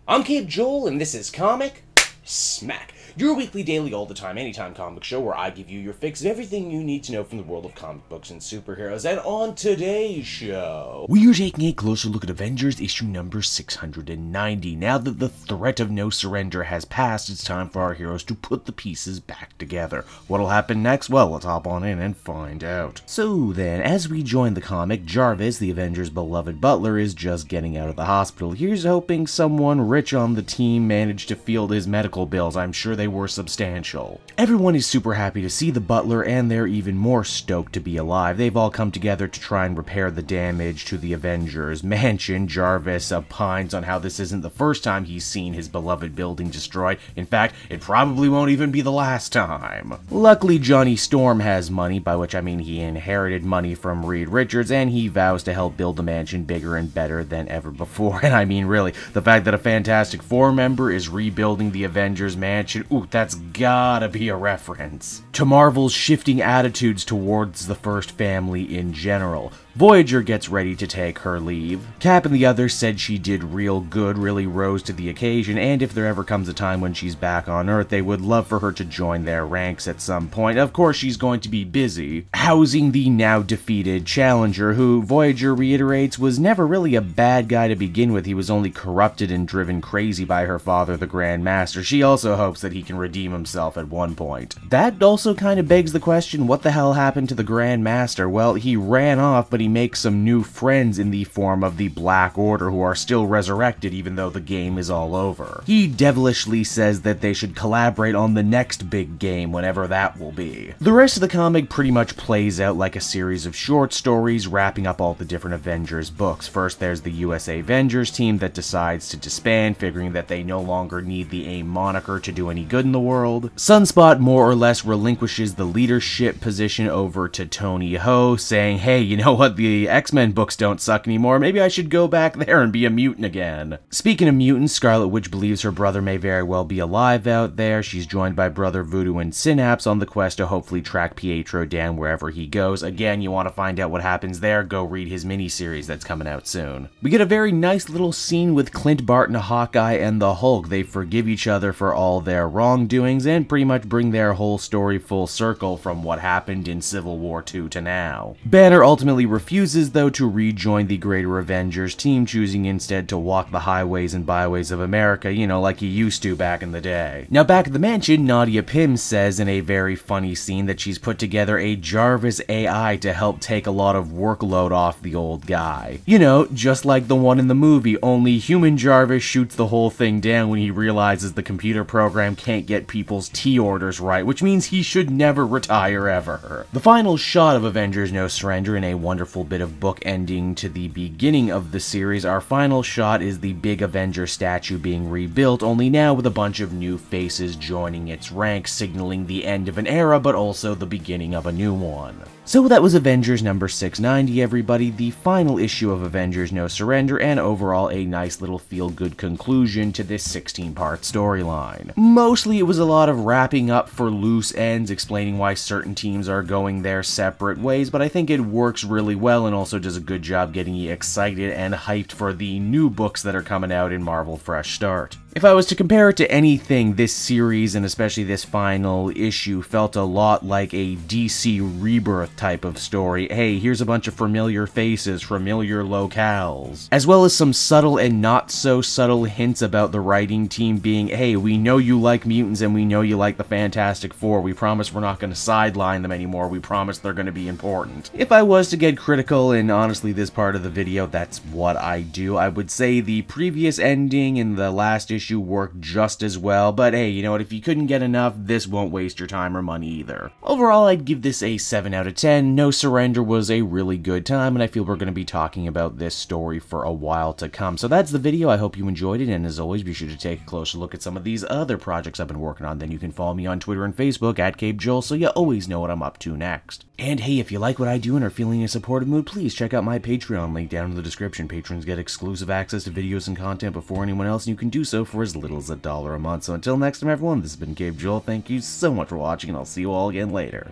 I'm Cape Joel, and this is Comic Smack, your weekly, daily, all the time, anytime comic show where I give you your fix of everything you need to know from the world of comic books and superheroes. And on today's show, we are taking a closer look at Avengers issue number 690. Now that the threat of no surrender has passed, it's time for our heroes to put the pieces back together. What'll happen next? Well, let's hop on in and find out. So then, as we join the comic, Jarvis, the Avengers' beloved butler, is just getting out of the hospital. Here's hoping someone rich on the team managed to field his medical bills. I'm sure they were substantial. Everyone is super happy to see the butler, and they're even more stoked to be alive. They've all come together to try and repair the damage to the Avengers' mansion. Jarvis opines on how this isn't the first time he's seen his beloved building destroyed. In fact, it probably won't even be the last time. Luckily, Johnny Storm has money, by which I mean he inherited money from Reed Richards, and he vows to help build the mansion bigger and better than ever before. And I mean, really, the fact that a Fantastic Four member is rebuilding the Avengers' mansion, ooh, that's gotta be a reference to Marvel's shifting attitudes towards the first family in general. Voyager gets ready to take her leave. Cap and the others said she did real good, really rose to the occasion, and if there ever comes a time when she's back on Earth, they would love for her to join their ranks at some point. Of course, she's going to be busy housing the now defeated Challenger, who Voyager reiterates was never really a bad guy to begin with. He was only corrupted and driven crazy by her father, the Grand Master. She also hopes that he can redeem himself at one point. That also kind of begs the question, what the hell happened to the Grand Master? Well, he ran off, but he makes some new friends in the form of the Black Order, who are still resurrected even though the game is all over. He devilishly says that they should collaborate on the next big game, whenever that will be. The rest of the comic pretty much plays out like a series of short stories wrapping up all the different Avengers books. First, there's the USA Avengers team that decides to disband, figuring that they no longer need the AIM moniker to do any good in the world. Sunspot more or less relinquishes the leadership position over to Tony Ho, saying, hey, you know what, the X-Men books don't suck anymore, maybe I should go back there and be a mutant again. Speaking of mutants, Scarlet Witch believes her brother may very well be alive out there. She's joined by Brother Voodoo and Synapse on the quest to hopefully track Pietro down wherever he goes. Again, you want to find out what happens there, go read his miniseries that's coming out soon. We get a very nice little scene with Clint Barton, Hawkeye, and the Hulk. They forgive each other for all their wrongdoings and pretty much bring their whole story full circle from what happened in Civil War II to now. Banner ultimately refuses, though, to rejoin the greater Avengers team, choosing instead to walk the highways and byways of America, you know, like he used to back in the day. Now, back at the mansion, Nadia Pym says in a very funny scene that she's put together a Jarvis AI to help take a lot of workload off the old guy. You know, just like the one in the movie, only human Jarvis shoots the whole thing down when he realizes the computer program can't get people's tea orders right, which means he should never retire ever. The final shot of Avengers No Surrender, in a wonderful bit of book ending to the beginning of the series, our final shot is the big Avenger statue being rebuilt, only now with a bunch of new faces joining its ranks, signaling the end of an era, but also the beginning of a new one. So that was Avengers number 690, everybody, the final issue of Avengers No Surrender, and overall a nice little feel-good conclusion to this 16-part storyline. Mostly it was a lot of wrapping up for loose ends, explaining why certain teams are going their separate ways, but I think it works really well and also does a good job getting you excited and hyped for the new books that are coming out in Marvel Fresh Start. If I was to compare it to anything, this series, and especially this final issue, felt a lot like a DC Rebirth type of story. Hey, here's a bunch of familiar faces, familiar locales, as well as some subtle and not so subtle hints about the writing team being, hey, we know you like mutants and we know you like the Fantastic Four. We promise we're not going to sideline them anymore. We promise they're going to be important. If I was to get critical, and honestly this part of the video, that's what I do, I would say the previous ending in the last issue worked just as well, but hey, you know what, if you couldn't get enough, this won't waste your time or money either. Overall, I'd give this a 7 out of 10. No Surrender was a really good time, and I feel we're going to be talking about this story for a while to come. So that's the video. I hope you enjoyed it, and as always, be sure to take a closer look at some of these other projects I've been working on. Then you can follow me on Twitter and Facebook at Cape Joel, so you always know what I'm up to next. And hey, if you like what I do and are feeling in a supportive mood, please check out my Patreon link down in the description. Patrons get exclusive access to videos and content before anyone else, and you can do so for as little as $1 a month. So until next time, everyone, this has been Cape Joel. Thank you so much for watching, and I'll see you all again later.